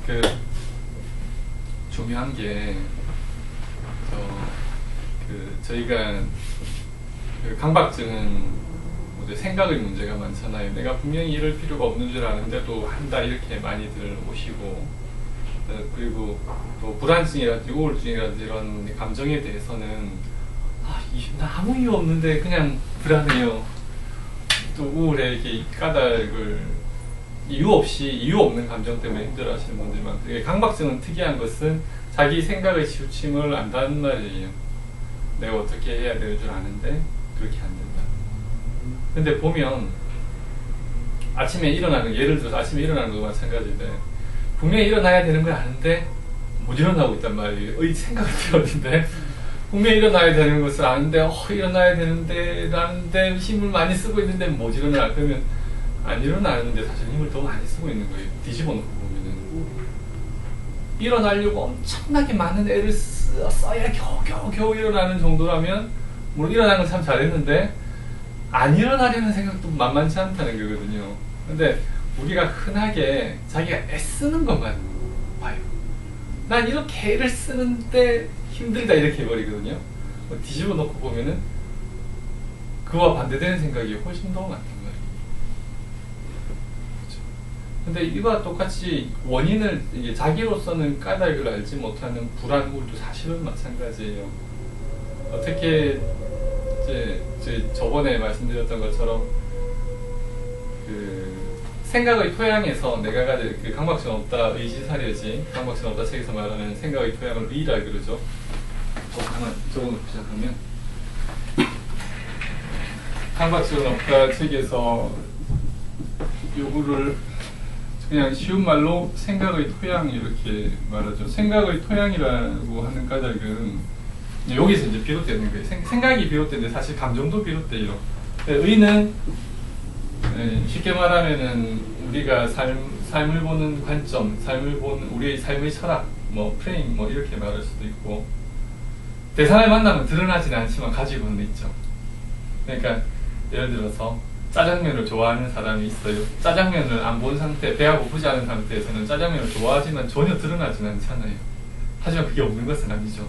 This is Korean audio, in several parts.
그 중요한 게 저희가 그 강박증은 이제 생각의 문제가 많잖아요. 내가 분명히 이럴 필요가 없는 줄 아는데도 한다 이렇게 많이들 오시고, 그리고 또 불안증이라든지 우울증이라든지 이런 감정에 대해서는 나 아무 이유 없는데 그냥 불안해요, 또 우울해, 이렇게 까닭을 이유 없는 감정 때문에 힘들어하시는 분들이 많고, 강박증은 특이한 것은 자기 생각의 치우침을 안다는 말이에요. 내가 어떻게 해야 될 줄 아는데 그렇게 안 된다. 근데 보면 아침에 일어나는, 예를 들어서 아침에 일어나는 것도 마찬가지인데 분명히 일어나야 되는 걸 아는데 못 일어나고 있단 말이에요. 생각을 들었는데 분명히 일어나야 되는 것을 아는데 일어나야 되는데 라는데 힘을 많이 쓰고 있는데 못 일어나. 그러면 안 일어나는데 사실 힘을 더 많이 쓰고 있는 거예요. 뒤집어 놓고 보면은 일어나려고 엄청나게 많은 애를 써야 겨우 일어나는 정도라면 물론 일어나는 건 참 잘했는데 안 일어나려는 생각도 만만치 않다는 거거든요. 근데 우리가 흔하게 자기가 애쓰는 것만 봐요. 난 이렇게 애를 쓰는데 힘들다 이렇게 해버리거든요. 뒤집어 놓고 보면은 그와 반대되는 생각이 훨씬 더 많단 말이에요. 그렇죠? 근데 이와 똑같이 원인을, 이게 자기로서는 까닭을 알지 못하는 불안, 우울도 사실은 마찬가지예요. 어떻게 저번에 말씀드렸던 것처럼 생각의 토양에서 내가 가질 그 강박증 없다 의지사려지, 강박증 없다 책에서 말하는 생각의 토양을 의라 그러죠. 하나 적어놓고 시작하면, 강박증 없다 책에서 요구를 그냥 쉬운 말로 생각의 토양 이렇게 말하죠. 생각의 토양이라고 하는 까닭은 여기서 이제 비롯되는 거예요. 생각이 비롯되는데 사실 감정도 비롯돼요. 의는 쉽게 말하면은 우리가 삶을 보는 관점, 삶을 보는 우리의 삶의 철학, 프레임 이렇게 말할 수도 있고, 대상을 만나면 드러나지는 않지만 가지고는 있죠. 그러니까 예를 들어서 짜장면을 좋아하는 사람이 있어요. 짜장면을 안 본 상태, 배가 고프지 않은 상태에서는 짜장면을 좋아하지만 전혀 드러나지는 않잖아요. 하지만 그게 없는 것은 아니죠.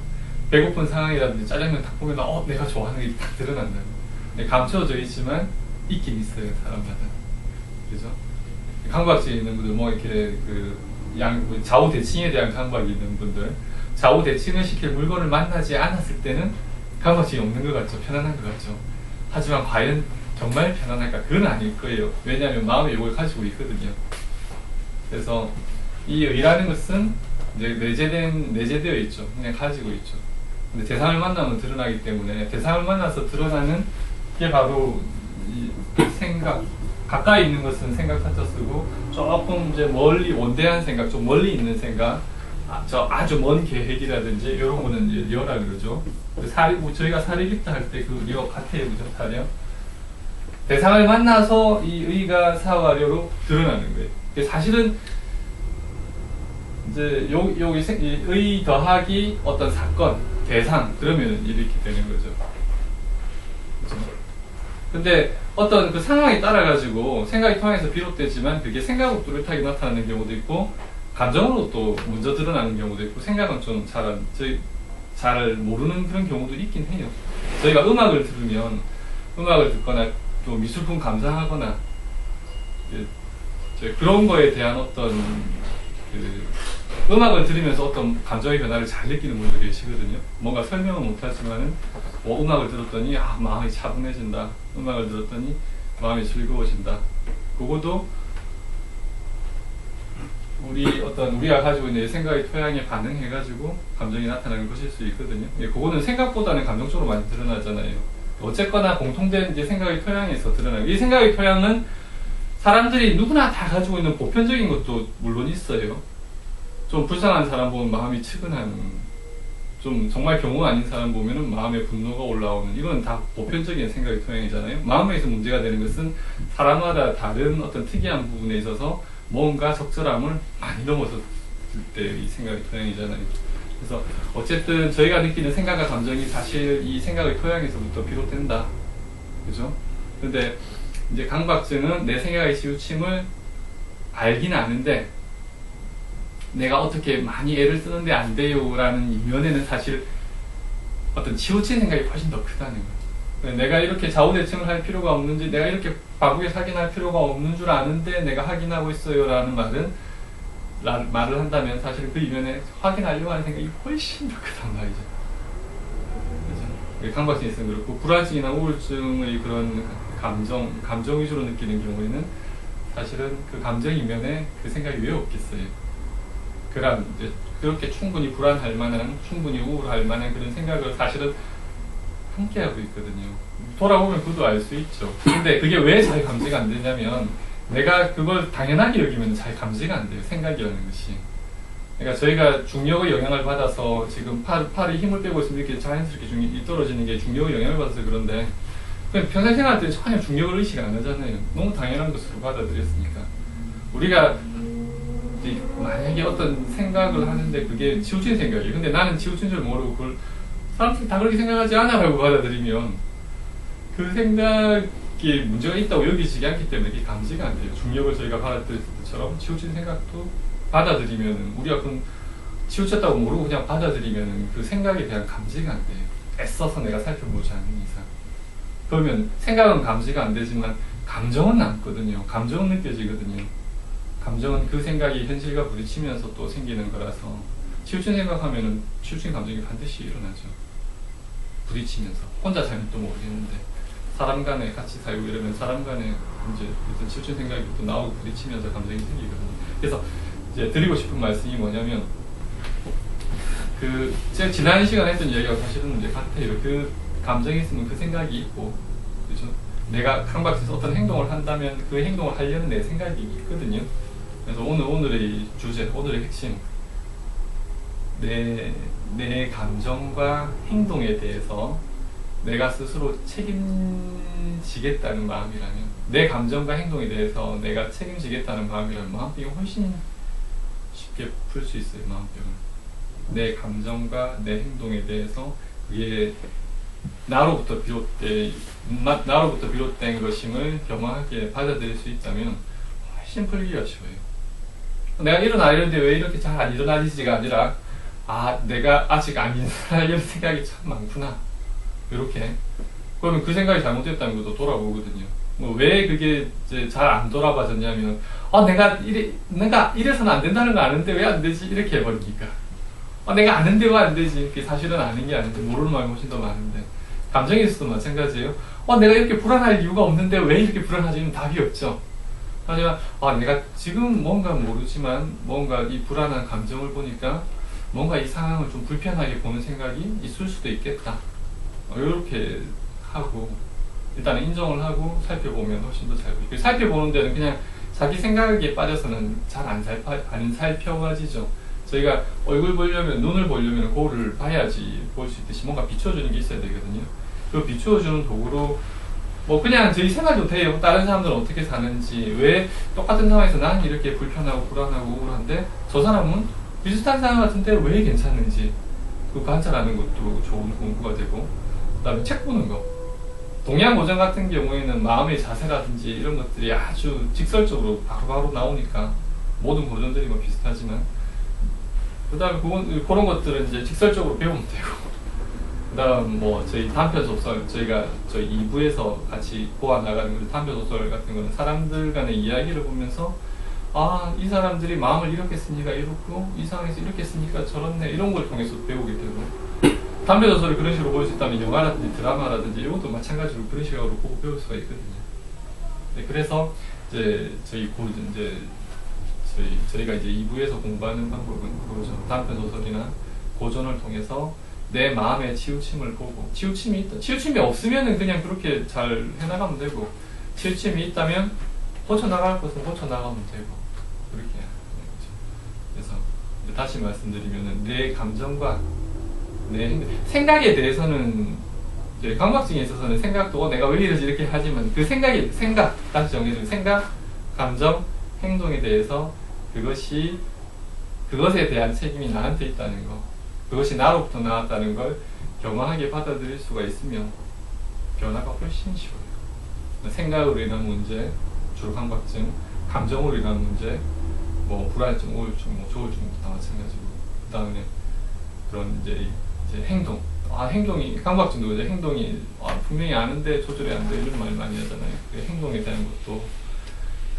배고픈 상황이라든지 짜장면 딱 보면 내가 좋아하는 게 딱 드러난다고. 감춰져 있지만 있긴 있어요, 사람마다. 그죠? 강박증이 있는 분들, 이렇게 좌우 대칭에 대한 강박이 있는 분들, 좌우 대칭을 시킬 물건을 만나지 않았을 때는 강박증이 없는 것 같죠. 편안한 것 같죠. 하지만 과연 정말 편안할까? 그건 아닐 거예요. 왜냐하면 마음의 욕을 가지고 있거든요. 그래서 이 의라는 것은 이제 내재되어 있죠. 그냥 가지고 있죠. 근데 대상을 만나면 드러나기 때문에, 대상을 만나서 드러나는 게 바로 이 생각, 가까이 있는 것은 생각 타자 쓰고, 조금 이제 멀리 원대한 생각, 좀 멀리 있는 생각, 아주 먼 계획이라든지 이런 거는 이제 리어라 그러죠. 저희가 사리기타 할 때 그 리어 같아요, 그죠? 사려. 대상을 만나서 이 의가 사와려로 드러나는 거예요. 사실은 이제 여기 의 더하기 어떤 사건, 대상, 그러면 이렇게 되는 거죠. 그렇죠? 근데 어떤 그 상황에 따라 가지고 생각이 통해서 비롯되지만 그게 생각으로 뚜렷하게 나타나는 경우도 있고, 감정으로 또 먼저 드러나는 경우도 있고, 생각은 좀 잘 모르는 그런 경우도 있긴 해요. 저희가 음악을 듣거나 또 미술품 감상하거나 그런 거에 대한 어떤 음악을 들으면서 어떤 감정의 변화를 잘 느끼는 분들이 계시거든요. 뭔가 설명은 못하지만은 음악을 들었더니 마음이 차분해진다. 음악을 들었더니 마음이 즐거워진다. 그것도 우리가 가지고 있는 생각의 토양에 반응해가지고 감정이 나타나는 것일 수 있거든요. 그거는 생각보다는 감정적으로 많이 드러나잖아요. 어쨌거나 공통된 이제 생각의 토양에서 드러나요. 이 생각의 토양은 사람들이 누구나 다 가지고 있는 보편적인 것도 물론 있어요. 좀 불쌍한 사람 보면 마음이 측은한, 좀 정말 경우 아닌 사람 보면은 마음에 분노가 올라오는, 이건 다 보편적인 생각의 토양이잖아요. 마음에서 문제가 되는 것은 사람마다 다른 어떤 특이한 부분에 있어서 뭔가 적절함을 많이 넘어섰을 때의 생각의 토양이잖아요. 그래서 어쨌든 저희가 느끼는 생각과 감정이 사실 이 생각의 토양에서부터 비롯된다. 그죠? 근데 이제 강박증은 내 생각의 치우침을 알긴 아는데 내가 어떻게 많이 애를 쓰는데 안 돼요 라는 이면에는 사실 어떤 치우친 생각이 훨씬 더 크다는 거예요. 내가 이렇게 좌우대칭을 할 필요가 없는지, 내가 이렇게 바꾸게 확인할 필요가 없는 줄 아는데 내가 확인하고 있어요 라는 말을 한다면 사실 그 이면에 확인하려고 하는 생각이 훨씬 더 크단 말이죠. 그죠? 강박증이 있으면 그렇고, 불안증이나 우울증의 그런 감정 위주로 느끼는 경우에는 사실은 그 감정 이면에 그 생각이 왜 없겠어요. 그럼 이제 그렇게 충분히 불안할 만한, 충분히 우울할 만한 그런 생각을 사실은 함께 하고 있거든요. 돌아보면 그것도 알 수 있죠. 근데 그게 왜 잘 감지가 안 되냐면, 내가 그걸 당연하게 여기면 잘 감지가 안 돼요. 생각이라는 것이. 그러니까 저희가 중력의 영향을 받아서 지금 팔이 힘을 빼고 있으면 이렇게 자연스럽게 중력이 떨어지는 게 중력의 영향을 받아서 그런데, 그냥 평생 생활 때 전혀 중력을 의식 안 하잖아요. 너무 당연한 것으로 받아들였으니까. 우리가 만약에 어떤 생각을 하는데 그게 치우친 생각이에요. 근데 나는 치우친 줄 모르고 그걸 사람들이 다 그렇게 생각하지 않아 라고 받아들이면 그 생각이 문제가 있다고 여기지지 않기 때문에 그게 감지가 안 돼요. 중력을 저희가 받아들였을 때처럼 치우친 생각도 받아들이면, 우리가 그럼 치우쳤다고 모르고 그냥 받아들이면 그 생각에 대한 감지가 안 돼요. 애써서 내가 살펴보지 않는 이상. 그러면 생각은 감지가 안 되지만 감정은 남거든요. 감정은 느껴지거든요. 감정은 그 생각이 현실과 부딪히면서 또 생기는 거라서, 치우친 생각하면은 치우친 감정이 반드시 일어나죠. 부딪히면서. 혼자 살면 또 모르겠는데, 사람 간에 같이 살고 이러면 사람 간에 이제 어떤 치우친 생각이 또 나오고 부딪히면서 감정이 생기거든요. 그래서 이제 드리고 싶은 말씀이 뭐냐면, 제가 지난 시간에 했던 이야기가 사실은 이제 같아요. 그 감정이 있으면 그 생각이 있고, 그죠? 내가 강박에서 어떤 행동을 한다면 그 행동을 하려는 내 생각이 있거든요. 그래서 오늘의 주제, 오늘의 핵심, 내 감정과 행동에 대해서 내가 스스로 책임지겠다는 마음이라면, 내 감정과 행동에 대해서 내가 책임지겠다는 마음이라면 마음병이 훨씬 쉽게 풀 수 있어요. 마음병을. 내 감정과 내 행동에 대해서 그게 나로부터 비롯된 것임을 겸허하게 받아들일 수 있다면 훨씬 풀기가 쉬워요. 내가 일어나려는데 왜 이렇게 잘 안 일어나지가 아니라, 내가 아직 안 일어나려는 생각이 참 많구나. 이렇게. 그러면 그 생각이 잘못됐다는 것도 돌아보거든요. 왜 그게 이제 잘 안 돌아봐졌냐면, 내가 이래서는 안 된다는 거 아는데 왜 안 되지? 이렇게 해버리니까. 내가 아는데 왜 안 되지? 그게 사실은 아는 게 아닌데, 모르는 마음이 훨씬 더 많은데. 감정에 있어도 마찬가지예요. 내가 이렇게 불안할 이유가 없는데 왜 이렇게 불안하지는 답이 없죠. 하지만, 내가 지금 뭔가 모르지만, 뭔가 이 불안한 감정을 보니까, 뭔가 이 상황을 좀 불편하게 보는 생각이 있을 수도 있겠다. 이렇게 하고, 일단은 인정을 하고 살펴보면 훨씬 더 잘 보이고, 살펴보는 데는 그냥 자기 생각에 빠져서는 잘 안 살펴가지죠. 저희가 얼굴 보려면, 눈을 보려면 거울을 봐야지 볼 수 있듯이 뭔가 비춰주는 게 있어야 되거든요. 그 비춰주는 도구로 그냥 저희 생활도 돼요. 다른 사람들은 어떻게 사는지, 왜 똑같은 상황에서 나는 이렇게 불편하고 불안하고 우울한데 저 사람은 비슷한 상황 같은데 왜 괜찮은지, 그 관찰하는 것도 좋은 공부가 되고, 그 다음에 책 보는 거. 동양고전 같은 경우에는 마음의 자세라든지 이런 것들이 아주 직설적으로 바로바로 나오니까, 모든 고전들이 비슷하지만, 그 다음에 그런 것들은 이제 직설적으로 배우면 되고, 그 다음 저희 단편소설, 저희가 저희 2부에서 같이 보아나가는 그 단편소설 같은 거는 사람들 간의 이야기를 보면서, 이 사람들이 마음을 이렇게 쓰니까 이렇고, 이 상황에서 이렇게 쓰니까 저렇네, 이런 걸 통해서 배우게 되고, 단편소설을 그런 식으로 볼 수 있다면 영화라든지 드라마라든지 이런 것도 마찬가지로 그런 시각으로 보고 배울 수가 있거든요. 네, 그래서 이제 저희가 이제 2부에서 공부하는 방법은 그거죠. 단편소설이나 고전을 통해서 내 마음의 치우침을 보고, 치우침이 없으면은 그냥 그렇게 잘 해나가면 되고, 치우침이 있다면 고쳐나갈 것은 고쳐나가면 되고, 그렇게 하는 거죠. 그래서 다시 말씀드리면은 내 감정과 내 생각에 대해서는, 강박증에 있어서는 생각도 내가 왜 이러지 이렇게 하지만, 그 생각 다시 정리해주면, 생각, 감정, 행동에 대해서 그것에 대한 책임이 나한테 있다는 거, 그것이 나로부터 나왔다는 걸 겸허하게 받아들일 수가 있으면 변화가 훨씬 쉬워요. 생각으로 인한 문제, 주로 강박증, 감정으로 인한 문제, 뭐 불안증, 우울증, 뭐 조울증도 다 마찬가지고 그 다음에 그런 이제 행동, 행동이 강박증도 이제 행동이 분명히 아는데 조절이 안 돼 이런 말 많이 하잖아요. 그 행동에 대한 것도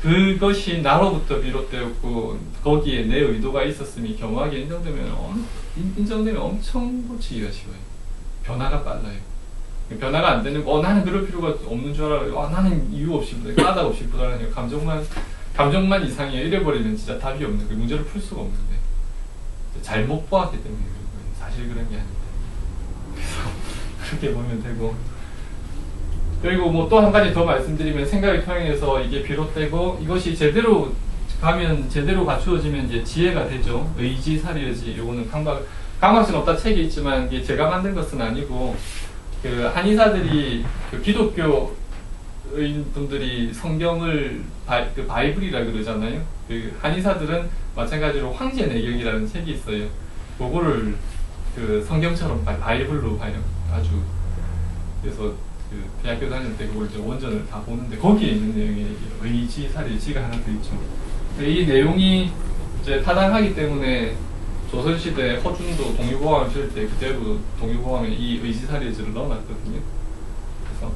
그것이 나로부터 비롯되었고 거기에 내 의도가 있었음이 겸허하게 인정되면 엄청 고치기가 쉬워요. 변화가 빨라요. 변화가 안 되는 거, 나는 그럴 필요가 없는 줄 알아요. 나는 이유 없이 까닭 없이 불안해요. 감정만 이상해요. 이래버리면 진짜 답이 없는 거예요. 문제를 풀 수가 없는데 잘못 보았기 때문에 그런 거예요. 사실 그런 게 아닌데. 그래서 그렇게 보면 되고, 그리고 뭐 또 한 가지 더 말씀드리면 생각의 토양에서 이게 비롯되고 이것이 제대로 가면 제대로 갖추어지면 이제 지혜가 되죠. 의지, 사리의지. 요거는 강박증 없다 책이 있지만 이게 제가 만든 것은 아니고 그 한의사들이 그 기독교인 분들이 성경을 그 바이블이라 그러잖아요. 그 한의사들은 마찬가지로 황제 내경이라는 책이 있어요. 그거를 그 성경처럼 바이블로 아주 그래서 그 대학교 다닐 때 그걸 이제 원전을 다 보는데 거기에 있는 내용이 의지, 사리지가 하나 더 있죠. 이 내용이 이제 타당하기 때문에 조선시대 허준도 동유보감을 쓸 때 그대로 동유보감에 이 의지사리지를 넣어놨거든요. 그래서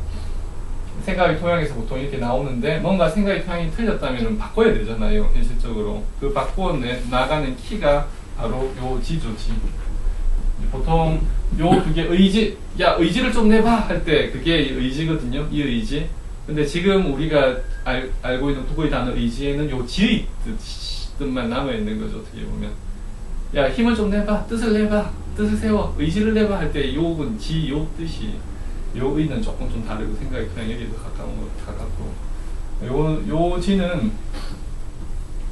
생각의 토양에서 보통 이렇게 나오는데 뭔가 생각의 토양이 틀렸다면 바꿔야 되잖아요. 현실적으로. 그 바꿔 나가는 키가 바로 요 지조지. 보통 요 두 개 의지, 야 의지를 좀 내봐 할 때 그게 의지거든요. 이 의지. 근데 지금 우리가 알고 있는 국어의 단어 의지에는 요 지의 뜻만 남아있는 거죠. 어떻게 보면 야 힘을 좀 내봐, 뜻을 내봐, 뜻을 세워, 의지를 내봐 할 때 요는 지, 요 뜻이 요 의는 조금 좀 다르고 생각이 그냥 여기에 더 가깝고 요 지는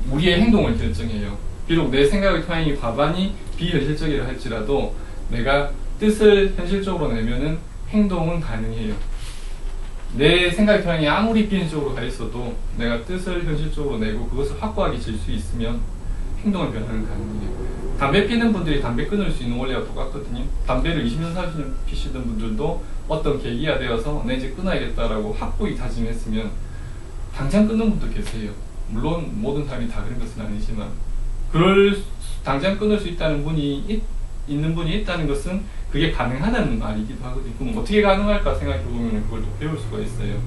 우리의 행동을 결정해요. 비록 내 생각의 토양이 과반이 비현실적이라 할지라도 내가 뜻을 현실적으로 내면은 행동은 가능해요. 내 생각의 토양이 아무리 비현실적으로 가 있어도 내가 뜻을 현실적으로 내고 그것을 확고하게 질 수 있으면 행동의 변화는 가능해요. 담배 피는 분들이 담배 끊을 수 있는 원리가 똑같거든요. 담배를 20년, 30년 피시던 분들도 어떤 계기가 되어서 내 이제 끊어야겠다라고 확고히 다짐했으면 당장 끊는 분도 계세요. 물론 모든 사람이 다 그런 것은 아니지만 당장 끊을 수 있다는 분이 있는 분이 있다는 것은 그게 가능하다는 말이기도 하거든요. 그럼 어떻게 가능할까 생각해보면 그걸 또 배울 수가 있어요.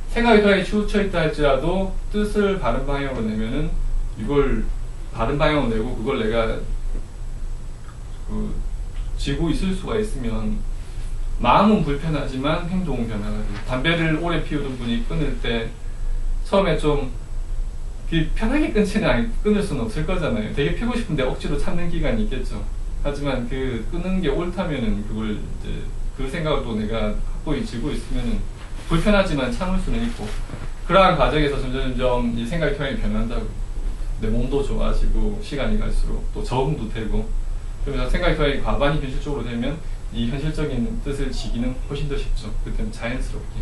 생각의 토양이 치우쳐 있다 할지라도 뜻을 바른 방향으로 내면은 이걸 바른 방향으로 내고 그걸 내가 지고 있을 수가 있으면 마음은 불편하지만 행동은 변화가 돼요. 담배를 오래 피우던 분이 끊을 때 처음에 좀 편하게 끊을 수는 없을 거잖아요. 되게 피고 싶은데 억지로 참는 기간이 있겠죠. 하지만 그 끊는 게 옳다면은 그걸 이제 그 생각을 또 내가 확고히 쥐고 있으면은 불편하지만 참을 수는 있고 그러한 과정에서 점점 이 생각의 토양이 변한다고. 내 몸도 좋아지고 시간이 갈수록 또 적응도 되고 그러면서 생각의 토양이 과반이 현실적으로 되면 이 현실적인 뜻을 지기는 훨씬 더 쉽죠. 그때는 자연스럽게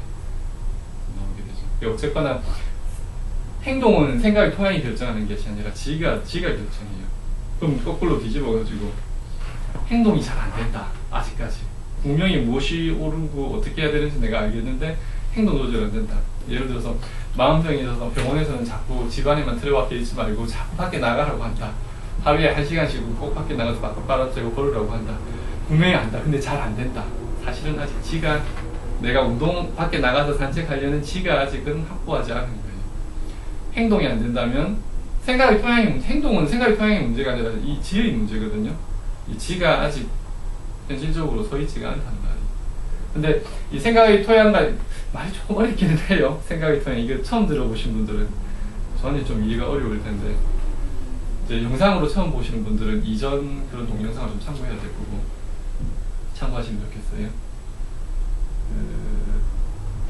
나오게 되죠. 어쨌거나 행동은 생각의 토양이 결정하는 것이 아니라 지가 결정해요. 그럼 거꾸로 뒤집어가지고 행동이 잘 안 된다. 아직까지. 분명히 무엇이 옳고 어떻게 해야 되는지 내가 알겠는데 행동 조절 안 된다. 예를 들어서 마음병이 있어서 병원에서는 자꾸 집안에만 들어박혀 있지 말고 자꾸 밖에 나가라고 한다. 하루에 1시간씩 꼭 밖에 나가서 바람쐬고 걸으라고 한다. 분명히 안다. 근데 잘 안 된다. 사실은 아직 내가 운동 밖에 나가서 산책하려는 지가 아직은 확보하지 않은 거예요. 행동이 안 된다면 행동은 생각의 토양의 문제가 아니라 이 지의 문제거든요. 이 지가 아직 현실적으로 서 있지가 않단 말이에요. 근데 이 생각의 토양과 말이 조금 어렵기는 해요. 생각의 토양 이거 처음 들어보신 분들은 저는 좀 이해가 어려울 텐데 이제 영상으로 처음 보시는 분들은 이전 그런 동영상을 좀 참고해야 될 거고 참고하시면 좋겠어요.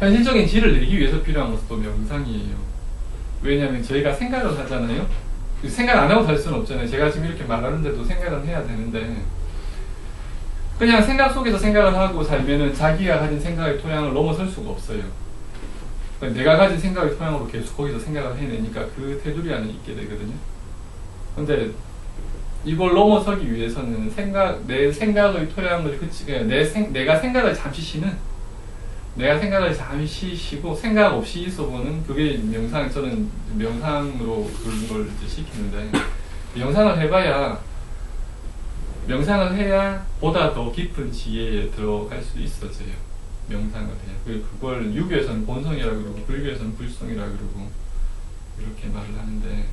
현실적인 지를 내기 위해서 필요한 것은 또 명상이에요. 왜냐하면 저희가 생각을 하잖아요. 생각 안 하고 살 수는 없잖아요. 제가 지금 이렇게 말하는데도 생각은 해야 되는데 그냥 생각 속에서 생각을 하고 살면은 자기가 가진 생각의 토양을 넘어설 수가 없어요. 그러니까 내가 가진 생각의 토양으로 계속 거기서 생각을 해내니까 그 테두리 안에 있게 되거든요. 근데 이걸 넘어서기 위해서는 내 생각의 토양을 내가 생각을 잠시 쉬는 내가 생각을 잠시 쉬고 생각 없이 있어보는 그게 명상, 저는 명상으로 그런 걸 이제 시키는데, 명상을 해봐야, 명상을 해야 보다 더 깊은 지혜에 들어갈 수 있어져요. 명상을 해야. 그걸 유교에서는 본성이라 그러고 불교에서는 불성이라 그러고 이렇게 말을 하는데,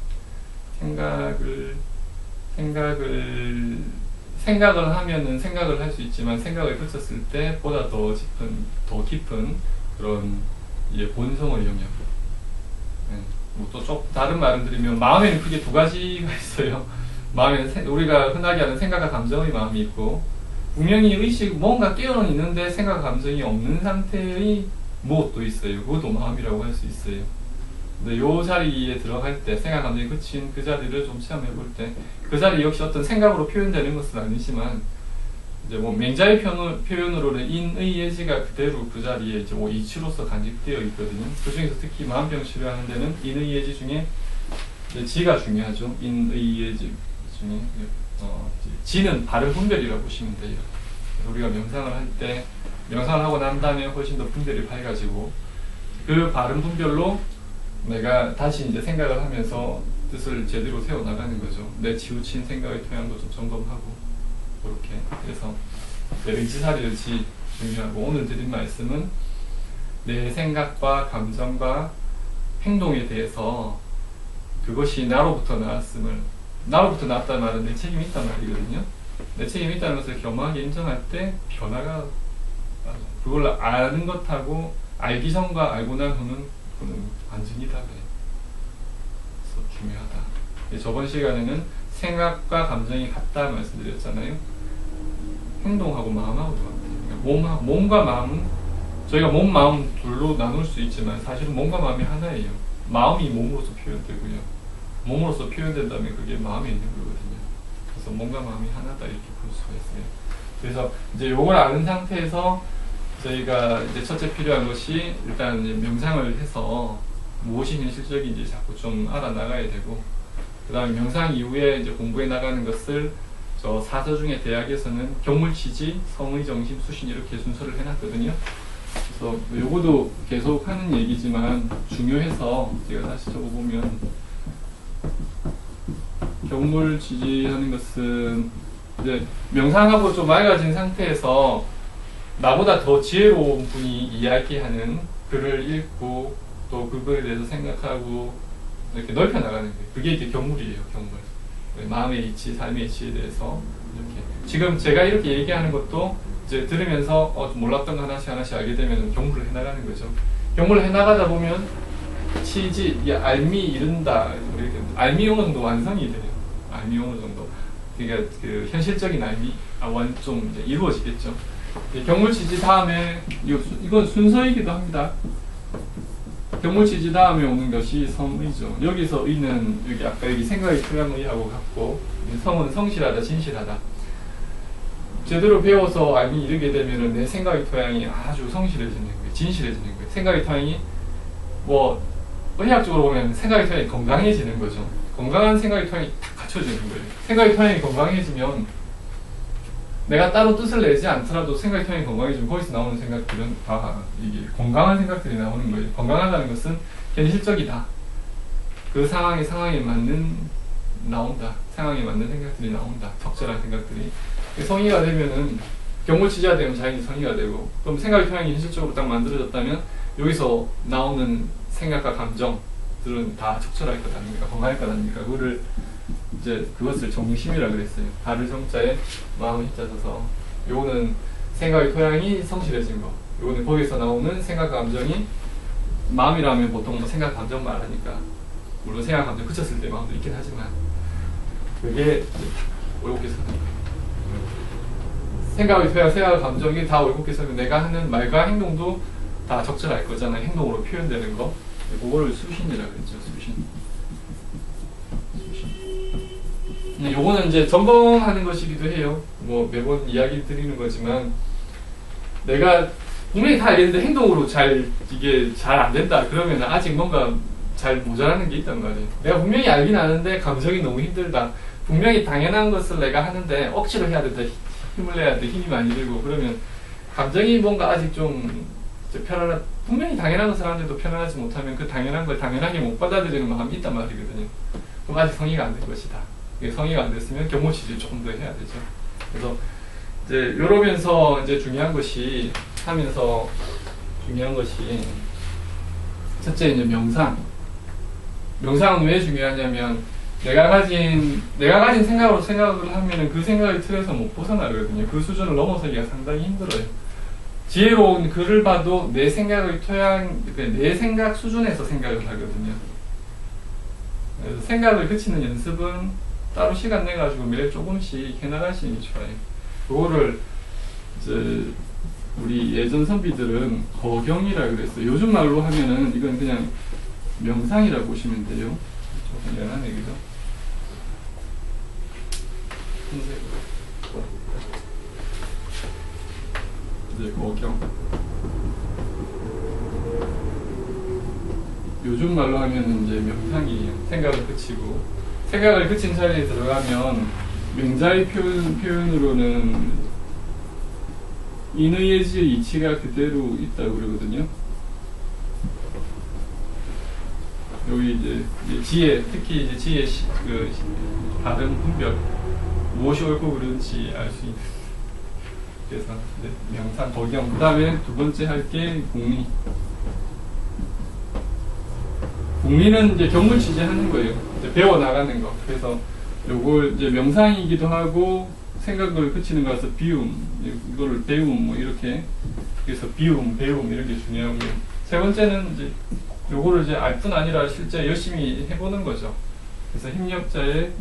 생각을 하면은 생각을 할 수 있지만 생각을 그쳤을 때 보다 더 깊은 그런 본성을 영역. 뭐또 다른 말을 드리면 마음에는 크게 두 가지가 있어요. 마음에는 우리가 흔하게 하는 생각과 감정의 마음이 있고, 분명히 뭔가 깨어는 있는데 생각과 감정이 없는 상태의 무엇도 있어요. 그것도 마음이라고 할 수 있어요. 근데 요 자리에 들어갈 때, 생각, 감정이 그친 그 자리를 좀 체험해 볼 때, 그 자리 역시 어떤 생각으로 표현되는 것은 아니지만, 이제 뭐 맹자의 표현으로는 인의 예지가 그대로 그 자리에 이제 뭐 이치로서 간직되어 있거든요. 그 중에서 특히 마음병 치료하는 데는 인의 예지 중에 이제 지가 중요하죠. 인의 예지 중에 지는 바른 분별이라고 보시면 돼요. 우리가 명상을 할 때, 명상을 하고 난 다음에 훨씬 더 분별이 밝아지고, 그 바른 분별로 내가 다시 이제 생각을 하면서 뜻을 제대로 세워나가는 거죠. 내 치우친 생각의 토양도 좀 점검하고, 그렇게. 그래서 내 의지살이지 중요하고, 오늘 드린 말씀은 내 생각과 감정과 행동에 대해서 그것이 나로부터 나왔다는 말은 내 책임이 있단 말이거든요. 내 책임이 있다는 것을 겸허하게 인정할 때 변화가, 그걸 아는 것하고 알기 전과 알고 난 후는 그는 완전히 다르네. 그래서 중요하다. 저번 시간에는 생각과 감정이 같다 말씀드렸잖아요. 행동하고 마음하고도 같아요. 그러니까 몸과 마음은 저희가 몸, 마음 둘로 나눌 수 있지만 사실은 몸과 마음이 하나예요. 마음이 몸으로서 표현되고요. 몸으로서 표현된다면 그게 마음에 있는 거거든요. 그래서 몸과 마음이 하나다 이렇게 볼 수가 있어요. 그래서 이제 요걸 아는 상태에서 저희가 이제 첫째 필요한 것이 일단 명상을 해서 무엇이 현실적인지 자꾸 좀 알아나가야 되고, 그 다음에 명상 이후에 이제 공부해 나가는 것을 저 사서 중에 대학에서는 경물치지, 성의정심, 수신 이렇게 순서를 해놨거든요. 그래서 요거도 계속 하는 얘기지만 중요해서 제가 다시 적어보면, 경물지지하는 것은 이제 명상하고 좀 맑아진 상태에서 나보다 더 지혜로운 분이 이야기하는 글을 읽고 또 그거에 대해서 생각하고 이렇게 넓혀 나가는 거예요. 그게 이제 경물이에요, 경물. 마음의 이치, 삶의 이치에 대해서 이렇게. 지금 제가 이렇게 얘기하는 것도 이제 들으면서 몰랐던 거 하나씩 알게 되면 경물을 해나가는 거죠. 경물을 해나가다 보면 치지, 알미 이른다. 이렇게 알미 어느 정도 완성이 돼요. 알미 어느 정도. 그러니까 그 현실적인 알미, 좀 이제 이루어지겠죠. 경물치지 다음에, 이건 순서이기도 합니다. 경물치지 다음에 오는 것이 성의죠. 여기서 의는, 아까 여기 생각의 토양의하고 같고, 성은 성실하다, 진실하다. 제대로 배워서 알미 이르게 되면은 내 생각의 토양이 아주 성실해지는 거예요. 진실해지는 거예요. 생각의 토양이, 의학적으로 보면 생각의 토양이 건강해지는 거죠. 건강한 생각의 토양이 딱 갖춰지는 거예요. 생각의 토양이 건강해지면 내가 따로 뜻을 내지 않더라도 생각의 토양이 건강해지면 거기서 나오는 생각들은 다 이게 건강한 생각들이 나오는 거예요. 건강하다는 것은 현실적이다. 그 상황에 맞는 나온다. 상황에 맞는 생각들이 나온다. 적절한 생각들이. 성의가 되면은 경물치지가 되면 자연히 성의가 되고, 그럼 생각의 토양이 현실적으로 딱 만들어졌다면 여기서 나오는 생각과 감정들은 다 적절할 것 아닙니까? 건강할 것 아닙니까? 그것을 정심이라 그랬어요. 발을 정자에 마음을 힘자 써서, 요거는 생각의 토양이 성실해진 거. 요거는 거기서 나오는 생각과 감정이, 마음이라면 보통 뭐 생각, 감정 말하니까 물론 생각, 감정 그쳤을 때 마음도 있긴 하지만 그게 올곧게 서는 거예요. 생각의 토양, 생각, 감정이 다 올곧게 서면 내가 하는 말과 행동도 다 적절할 거잖아요. 행동으로 표현되는 거. 그거를 수신이라고 그랬죠. 수신. 요거는 이제 점검하는 것이기도 해요. 뭐 매번 이야기 드리는 거지만, 내가 분명히 다 알겠는데 행동으로 이게 잘 안 된다 그러면 아직 뭔가 잘 모자라는 게 있단 말이에요. 내가 분명히 알긴 아는데 감정이 너무 힘들다. 분명히 당연한 것을 내가 하는데 억지로 해야 된다. 힘을 내야 돼. 힘이 많이 들고 그러면 감정이 뭔가 아직 좀 분명히 당연한 것을 하는데도 편안하지 못하면 그 당연한 걸 당연하게 못 받아들이는 마음이 있단 말이거든요. 그럼 아직 성의가 안 된 것이다. 성의가 안 됐으면 경고치료를 조금 더 해야 되죠. 그래서 이제 이러면서 이제 중요한 것이 하면서 중요한 것이 첫째 이제 명상. 명상은 왜 중요하냐면 내가 가진 생각으로 생각을 하면은 그 생각의 틀에서 못 벗어나거든요. 그 수준을 넘어서기가 상당히 힘들어요. 지혜로운 글을 봐도 내 생각의 내 생각 수준에서 생각을 하거든요. 그래서 생각을 그치는 연습은 따로 시간 내가지고 매일 조금씩 해나가시는 게 좋아요. 그거를 이제 우리 예전 선비들은 거경이라 그랬어요. 요즘 말로 하면은 이건 그냥 명상이라고 보시면 돼요. 조금 연하네, 그죠? 이제 거경. 요즘 말로 하면은 이제 명상이에요. 생각을 그치고. 생각을 그친 자리에 들어가면 명자의 표현으로는 인의예지의 이치가 그대로 있다고 그러거든요. 여기 이제 지혜, 특히 이제 지혜 그 발음 분별, 무엇이 옳고 그른지 알 수 있는. 그래서 명상 거경. 그 다음에 두 번째 할 게 공리. 공리는 이제 경물 취재하는 거예요. 이제 배워 나가는 거. 그래서 요걸 이제 명상이기도 하고 생각을 그치는 거라서 비움, 이거를 배움 뭐 이렇게. 그래서 비움, 배움 이런 게 중요하고요. 세 번째는 이제 요거를 이제 알 뿐 아니라 실제 열심히 해보는 거죠. 그래서 힘력자의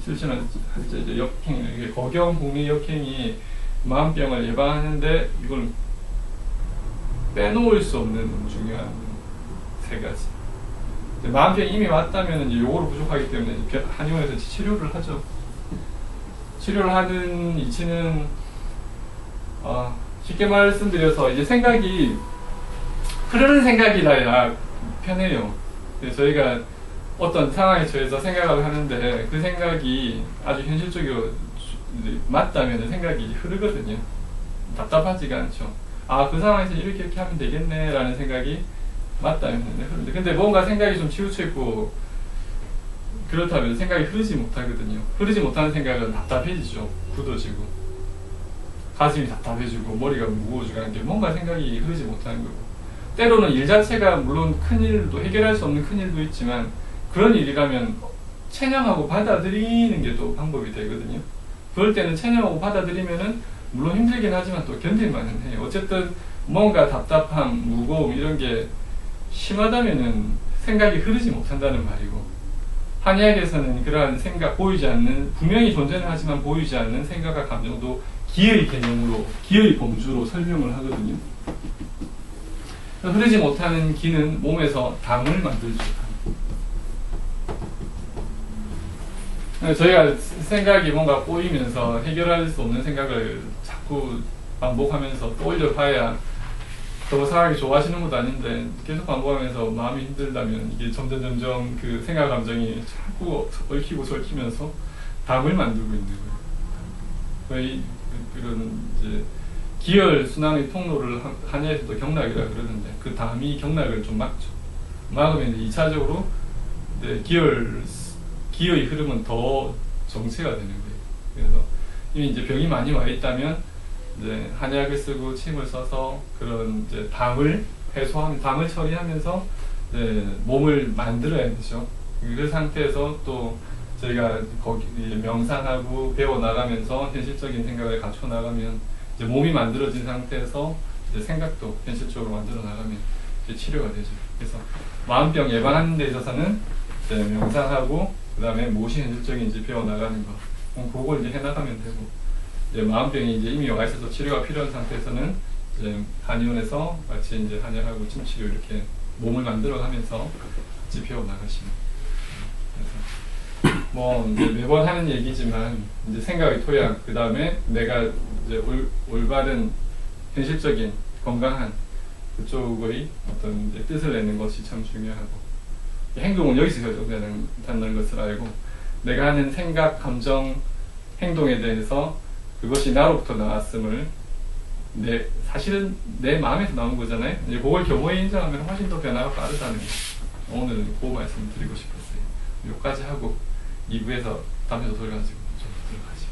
실천할 때 이제 역행, 이게 거경, 공리, 역행이 마음병을 예방하는데 이걸 빼놓을 수 없는 중요한 세 가지. 마음병이 이미 왔다면 이제 요거로 부족하기 때문에 한의원에서 치료를 하죠. 치료를 하는 이치는 쉽게 말씀드려서 이제 생각이 흐르는 생각이라야 편해요. 저희가 어떤 상황에 처해서 생각을 하는데 그 생각이 아주 현실적으로 맞다면 생각이 흐르거든요. 답답하지가 않죠. 그 상황에서 이렇게 하면 되겠네 라는 생각이 맞다면 흐르는데, 근데 뭔가 생각이 좀 치우쳐 있고 그렇다면 생각이 흐르지 못하거든요. 흐르지 못하는 생각은 답답해지죠. 굳어지고 가슴이 답답해지고 머리가 무거워지고 하는 게 뭔가 생각이 흐르지 못하는 거고, 때로는 일 자체가 물론 큰일도 해결할 수 없는 큰일도 있지만 그런 일이라면 체념하고 받아들이는 게 또 방법이 되거든요. 그럴 때는 체념하고 받아들이면은 물론 힘들긴 하지만 또 견딜만은 해요. 어쨌든 뭔가 답답함, 무거움 이런 게 심하다면은 생각이 흐르지 못한다는 말이고, 한의학에서는 그러한 생각, 보이지 않는, 분명히 존재는 하지만 보이지 않는 생각과 감정도 기의 개념으로, 기의 범주로 설명을 하거든요. 흐르지 못하는 기는 몸에서 담을 만들죠. 저희가 생각이 뭔가 꼬이면서 해결할 수 없는 생각을 자꾸 반복하면서 떠올려 봐야 더 상황이 좋아지는 것도 아닌데 계속 반복하면서 마음이 힘들다면 이게 점점 그 생각 감정이 자꾸 얽히고 설키면서 담을 만들고 있는 거예요. 거의 그런 이제 기혈 순환의 통로를 한의에서도 경락이라 그러는데 그 담이 경락을 좀 막죠. 막으면 이제 2차적으로 기혈의 흐름은 더 정체가 되는 거예요. 그래서 이미 이제 병이 많이 와 있다면 이제 한약을 쓰고 침을 써서 그런 이제 담을 해소하면, 담을 처리하면서 이제 몸을 만들어야 되죠. 그 상태에서 또 저희가 거기 명상하고 배워 나가면서 현실적인 생각을 갖춰 나가면 이제 몸이 만들어진 상태에서 이제 생각도 현실적으로 만들어 나가면 이제 치료가 되죠. 그래서 마음병 예방하는 데 있어서는 이제 명상하고 그 다음에 무엇이 현실적인지 배워 나가는 거, 그걸 이제 해나가면 되고, 이제 마음병이 이제 이미 와 있어서 치료가 필요한 상태에서는 이제 한의원에서 같이 이제 한약하고 침치료 이렇게 몸을 만들어가면서 같이 배워 나가시면. 그래서 뭐 이제 매번 하는 얘기지만 이제 생각의 토양, 그 다음에 내가 이제 올바른 현실적인 건강한 그쪽의 어떤 이제 뜻을 내는 것이 참 중요하고, 행동은 여기서 결정된다는 것을 알고 내가 하는 생각, 감정, 행동에 대해서 그것이 나로부터 나왔음을 사실은 내 마음에서 나온 거잖아요. 이제 그걸 교모에 인정하면 훨씬 더 변화가 빠르다는 거. 오늘은 그 말씀 드리고 싶었어요. 여기까지 하고 2부에서 다음에 또 돌아가지고 좀 들어가죠.